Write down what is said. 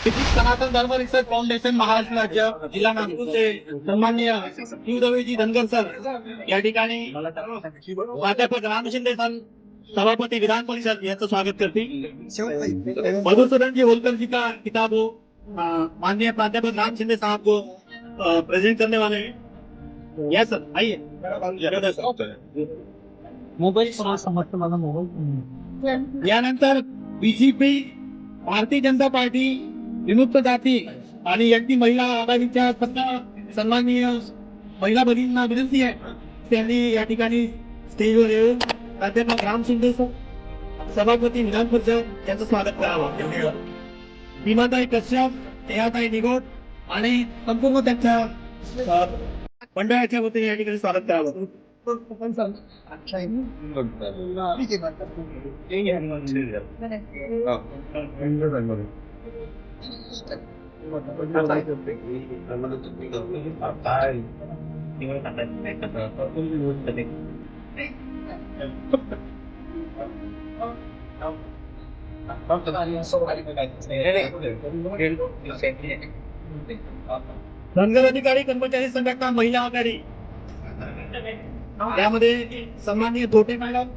सनातन धर्म research foundation Maharashtra राज्य जिल्हा नागपूरचे सन्माननीय शिवदवेजी धनगर सर या ठिकाणी प्राध्यापक राम शिंदे सर सभापति विधान परिषद यांचं स्वागत करते। मधुसूदन जी होलकर जी का किताब हो माननीय प्राध्यापक राम शिंदे साहब को प्रेजेंट करने वाले हैं। यस सर आइए। मोबाईल समजतो मला मोबाईल यानंतर बीजेपी भारतीय जनता पार्टी विमुक्त जाती आणि एनटी महिला आघाडीच्या सन्माननीय महिला भगिनींना विनंती आहे त्यांनी या ठिकाणी स्टेजवर येऊन प्राध्यापक राम शिंदे सभापती विधान परिषद यांचं स्वागत करावं। भीमाताई कश्यप, नेहाताई निगोट आणि संपूर्ण त्यांच्या मंडळाच्या वतीने या ठिकाणी स्वागत करावं। धनगर अधिकारी कर्मचारी संघटना महिला आघाडी यामध्ये सन्माननीय धोटे मॅडम